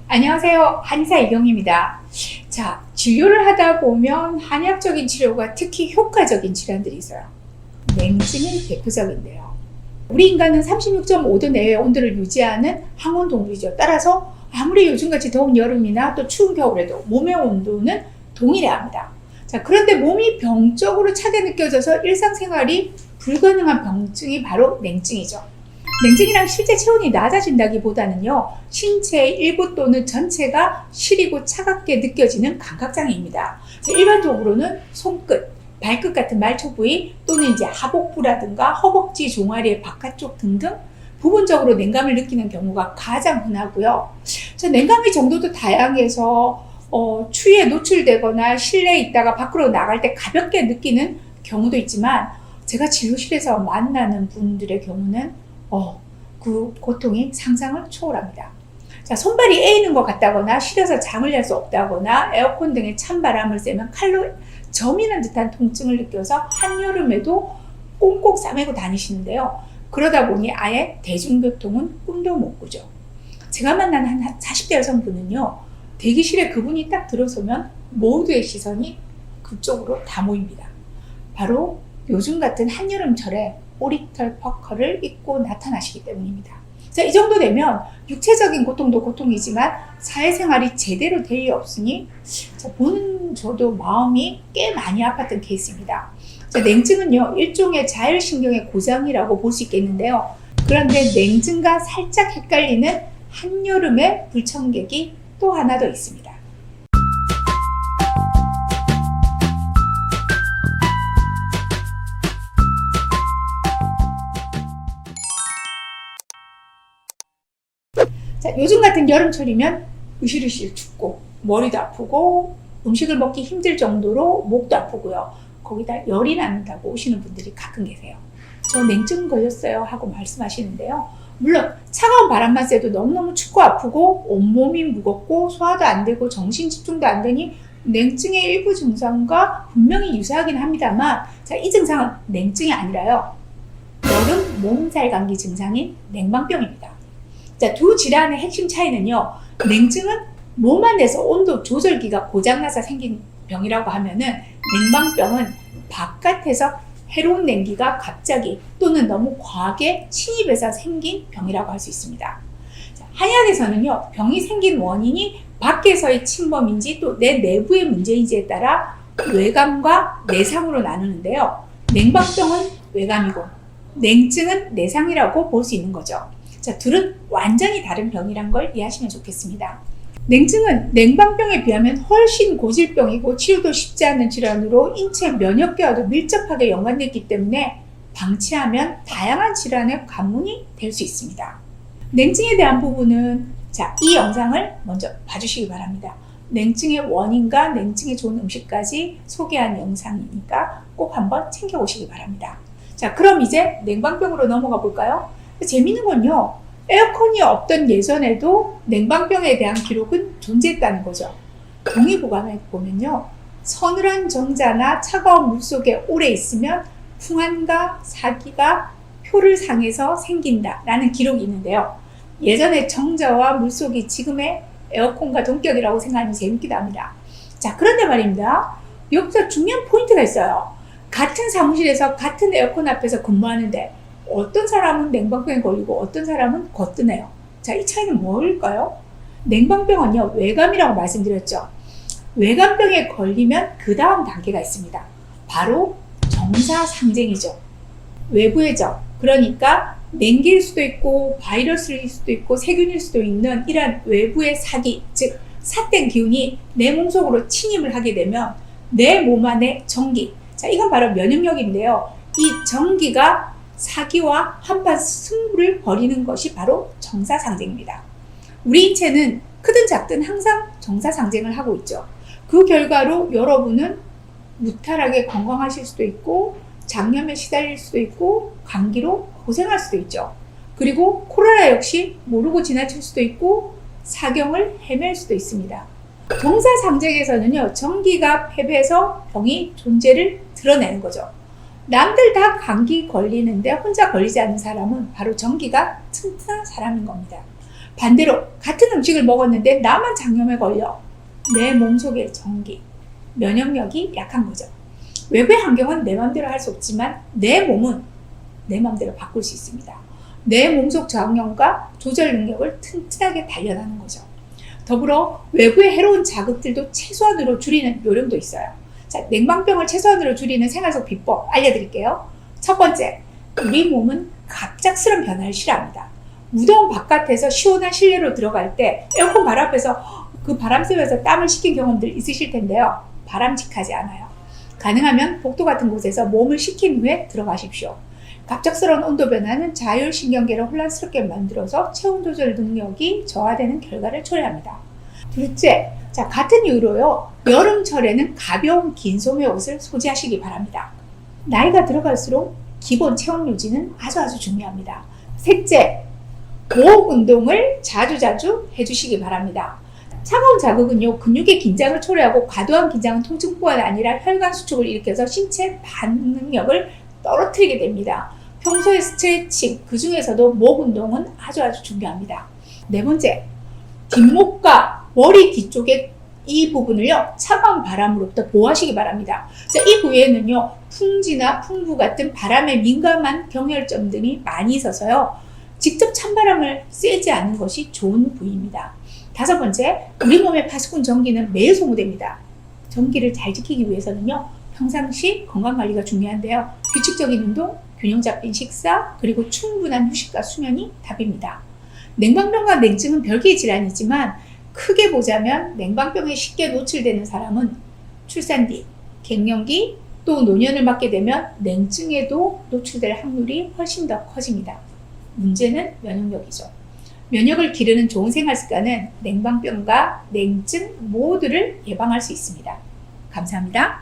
안녕하세요. 한의사 이경입니다. 자, 진료를 하다 보면 한의학적인 치료가 특히 효과적인 질환들이 있어요. 냉증이 대표적인데요. 우리 인간은 36.5도 내외의 온도를 유지하는 항온 동물이죠. 따라서 아무리 요즘같이 더운 여름이나 또 추운 겨울에도 몸의 온도는 동일해야 합니다. 자, 그런데 몸이 병적으로 차게 느껴져서 일상생활이 불가능한 병증이 바로 냉증이죠. 냉증이랑 실제 체온이 낮아진다기보다는요, 신체의 일부 또는 전체가 시리고 차갑게 느껴지는 감각장애입니다. 일반적으로는 손끝, 발끝 같은 말초 부위 또는 이제 하복부라든가 허벅지, 종아리의 바깥쪽 등등 부분적으로 냉감을 느끼는 경우가 가장 흔하고요. 냉감의 정도도 다양해서 추위에 노출되거나 실내에 있다가 밖으로 나갈 때 가볍게 느끼는 경우도 있지만, 제가 진료실에서 만나는 분들의 경우는 그 고통이 상상을 초월합니다. 자, 손발이 에이는 것 같다거나 시려서 잠을 잘 수 없다거나 에어컨 등의 찬바람을 쐬면 칼로 저미는 듯한 통증을 느껴서 한여름에도 꽁꽁 싸매고 다니시는데요. 그러다 보니 아예 대중교통은 꿈도 못 꾸죠. 제가 만난 한 40대 여성분은요, 대기실에 그분이 딱 들어서면 모두의 시선이 그쪽으로 다 모입니다. 바로 요즘 같은 한여름철에 오리털 퍼커를 입고 나타나시기 때문입니다. 자, 이 정도 되면 육체적인 고통도 고통이지만 사회생활이 제대로 될 리 없으니 보는 저도 마음이 꽤 많이 아팠던 케이스입니다. 자, 냉증은요, 일종의 자율신경의 고장이라고 볼 수 있겠는데요. 그런데 냉증과 살짝 헷갈리는 한여름의 불청객이 또 하나 더 있습니다. 자, 요즘 같은 여름철이면 으실으실 춥고 머리도 아프고 음식을 먹기 힘들 정도로 목도 아프고요. 거기다 열이 난다고 오시는 분들이 가끔 계세요. 저 냉증 걸렸어요 하고 말씀하시는데요. 물론 차가운 바람만 쐬도 너무너무 춥고 아프고 온몸이 무겁고 소화도 안 되고 정신 집중도 안 되니 냉증의 일부 증상과 분명히 유사하긴 합니다만, 자, 이 증상은 냉증이 아니라요, 여름 몸살 감기 증상인 냉방병입니다. 자, 두 질환의 핵심 차이는요, 냉증은 몸 안에서 온도 조절기가 고장나서 생긴 병이라고 하면은, 냉방병은 바깥에서 해로운 냉기가 갑자기 또는 너무 과하게 침입해서 생긴 병이라고 할 수 있습니다. 자, 한의학에서는요, 병이 생긴 원인이 밖에서의 침범인지 또 내 내부의 문제인지에 따라 외감과 내상으로 나누는데요. 냉방병은 외감이고 냉증은 내상이라고 볼 수 있는 거죠. 자, 둘은 완전히 다른 병이란 걸 이해하시면 좋겠습니다. 냉증은 냉방병에 비하면 훨씬 고질병이고 치료도 쉽지 않은 질환으로 인체 면역계와도 밀접하게 연관되어 있기 때문에 방치하면 다양한 질환의 관문이 될 수 있습니다. 냉증에 대한 부분은, 자, 이 영상을 먼저 봐주시기 바랍니다. 냉증의 원인과 냉증에 좋은 음식까지 소개한 영상이니까 꼭 한번 챙겨보시기 바랍니다. 자, 그럼 이제 냉방병으로 넘어가 볼까요? 재미있는 건요, 에어컨이 없던 예전에도 냉방병에 대한 기록은 존재했다는 거죠. 동의보감에 보면요, 서늘한 정자나 차가운 물 속에 오래 있으면 풍한과 사기가 표를 상해서 생긴다라는 기록이 있는데요. 예전의 정자와 물속이 지금의 에어컨과 동격이라고 생각하면 재밌기도 합니다. 자, 그런데 말입니다, 여기서 중요한 포인트가 있어요. 같은 사무실에서 같은 에어컨 앞에서 근무하는데 어떤 사람은 냉방병에 걸리고 어떤 사람은 거뜬해요. 자, 이 차이는 뭘까요? 냉방병은요, 외감이라고 말씀드렸죠. 외감병에 걸리면 그 다음 단계가 있습니다. 바로 정사상쟁이죠. 외부의 적, 그러니까 냉기일 수도 있고 바이러스일 수도 있고 세균일 수도 있는 이러한 외부의 사기, 즉 삿된 기운이 내 몸속으로 침입을 하게 되면 내 몸 안에 전기, 자, 이건 바로 면역력인데요. 이 전기가 사기와 한판 승부를 벌이는 것이 바로 정사상쟁입니다. 우리 인체는 크든 작든 항상 정사상쟁을 하고 있죠. 그 결과로 여러분은 무탈하게 건강하실 수도 있고 장염에 시달릴 수도 있고 감기로 고생할 수도 있죠. 그리고 코로나 역시 모르고 지나칠 수도 있고 사경을 헤맬 수도 있습니다. 정사상쟁에서는요, 전기가 패배해서 병이 존재를 드러내는 거죠. 남들 다 감기 걸리는데 혼자 걸리지 않는 사람은 바로 전기가 튼튼한 사람인 겁니다. 반대로 같은 음식을 먹었는데 나만 장염에 걸려. 내 몸속의 전기, 면역력이 약한 거죠. 외부의 환경은 내 마음대로 할 수 없지만 내 몸은 내 마음대로 바꿀 수 있습니다. 내 몸속 저항력과 조절 능력을 튼튼하게 단련하는 거죠. 더불어 외부의 해로운 자극들도 최소한으로 줄이는 요령도 있어요. 자, 냉방병을 최소한으로 줄이는 생활 속 비법 알려드릴게요. 첫 번째, 우리 몸은 갑작스런 변화를 싫어합니다. 무더운 바깥에서 시원한 실내로 들어갈 때 에어컨 바람 앞에서 그 바람 쐬면서 땀을 식힌 경험들 있으실 텐데요. 바람직하지 않아요. 가능하면 복도 같은 곳에서 몸을 식힌 후에 들어가십시오. 갑작스러운 온도 변화는 자율신경계를 혼란스럽게 만들어서 체온 조절 능력이 저하되는 결과를 초래합니다. 둘째, 자, 같은 이유로요. 여름철에는 가벼운 긴 소매 옷을 소지하시기 바랍니다. 나이가 들어갈수록 기본 체온 유지는 아주 중요합니다. 셋째, 목 운동을 자주 해주시기 바랍니다. 차가운 자극은요, 근육의 긴장을 초래하고 과도한 긴장은 통증뿐만 아니라 혈관 수축을 일으켜서 신체 반응력을 떨어뜨리게 됩니다. 평소에 스트레칭, 그 중에서도 목 운동은 아주 중요합니다. 네 번째, 뒷목과 머리 뒤쪽에 이 부분을요, 차가운 바람으로부터 보호하시기 바랍니다. 자, 이 부위에는요, 풍지나 풍부 같은 바람에 민감한 경혈점 등이 많이 있어서요, 직접 찬바람을 쐬지 않는 것이 좋은 부위입니다. 다섯 번째, 우리 몸의 파수꾼 전기는 매일 소모됩니다. 전기를 잘 지키기 위해서는요, 평상시 건강관리가 중요한데요. 규칙적인 운동, 균형 잡힌 식사, 그리고 충분한 휴식과 수면이 답입니다. 냉방병과 냉증은 별개의 질환이지만 크게 보자면 냉방병에 쉽게 노출되는 사람은 출산 뒤, 갱년기, 또 노년을 맞게 되면 냉증에도 노출될 확률이 훨씬 더 커집니다. 문제는 면역력이죠. 면역을 기르는 좋은 생활 습관은 냉방병과 냉증 모두를 예방할 수 있습니다. 감사합니다.